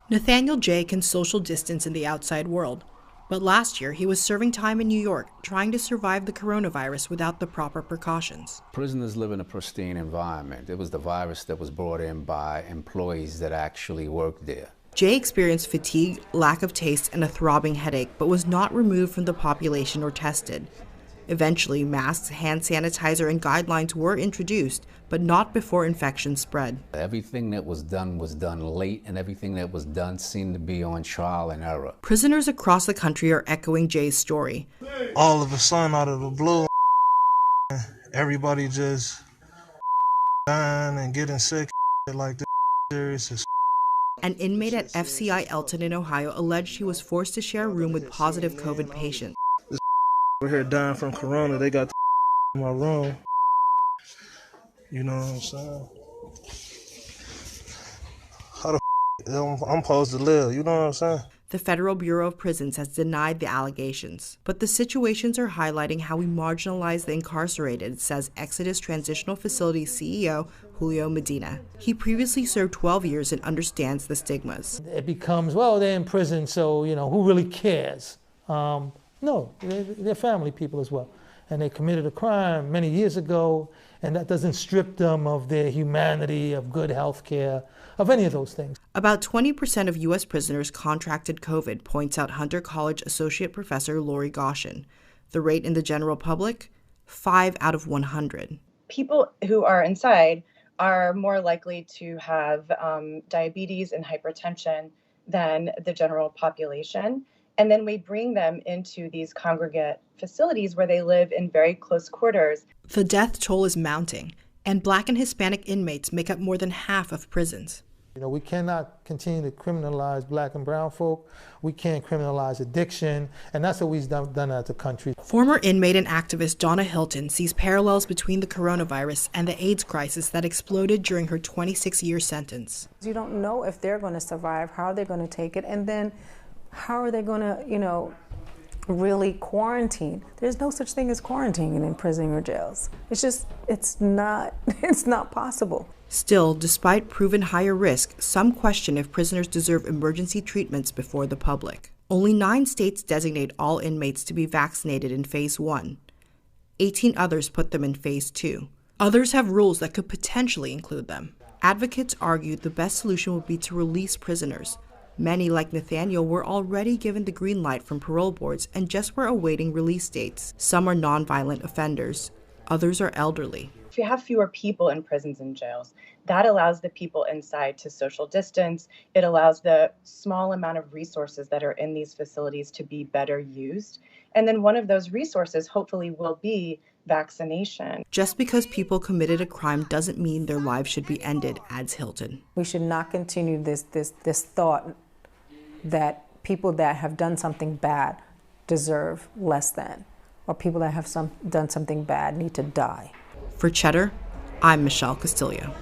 Natahiel J. can social distance in the outside world, but last year he was serving time in New York trying to survive the coronavirus without the proper precautions. Prisoners live in a pristine environment. It was the virus that was brought in by employees that actually worked there. Jay experienced fatigue, lack of taste, and a throbbing headache, but was not removed from the population or tested. Eventually, masks, hand sanitizer, and guidelines were introduced, but not before infection spread. Everything that was done late, and everything that was done seemed to be on trial and error. Prisoners across the country are echoing Jay's story. All of a sudden, out of the blue, everybody just dying and getting sick like this serious as. An inmate at FCI Hylton in Ohio alleged he was forced to share a room with positive COVID patients. We're here dying from corona. They got in my room. You know what I'm saying? How the I'm supposed to live? You know what I'm saying? The Federal Bureau of Prisons has denied the allegations, but the situations are highlighting how we marginalize the incarcerated, says Exodus Transitional Facility CEO Julio Media. He previously served 12 years and understands the stigmas. It becomes, well, they're in prison, so, who really cares? No, they're family people as well. And they committed a crime many years ago, and that doesn't strip them of their humanity, of good health care, of any of those things. About 20% of U.S. prisoners contracted COVID, points out Hunter College Associate Professor Lori Goshen. The rate in the general public? 5 out of 100. People who are inside are more likely to have diabetes and hypertension than the general population. And then we bring them into these congregate facilities where they live in very close quarters. The death toll is mounting, and Black and Hispanic inmates make up more than half of prisons. We cannot continue to criminalize Black and brown folk. We can't criminalize addiction, and that's what we've done as a country. Former inmate and activist Donna Hylton sees parallels between the coronavirus and the AIDS crisis that exploded during her 26-year sentence. You don't know if they're going to survive, how they're going to take it, and then how are they going to, really quarantine? There's no such thing as quarantining in prison or jails. It's not possible. Still, despite proven higher risk, some question if prisoners deserve emergency treatments before the public. Only 9 states designate all inmates to be vaccinated in Phase 1. 18 others put them in Phase 2. Others have rules that could potentially include them. Advocates argue the best solution would be to release prisoners. Many, like Natahiel, were already given the green light from parole boards and just were awaiting release dates. Some are nonviolent offenders. Others are elderly. If you have fewer people in prisons and jails, that allows the people inside to social distance. It allows the small amount of resources that are in these facilities to be better used. And then one of those resources hopefully will be vaccination. Just because people committed a crime doesn't mean their lives should be ended, adds Hylton. We should not continue this thought that people that have done something bad deserve less than, or people that have done something bad need to die. For Cheddar, I'm Michelle Castillo.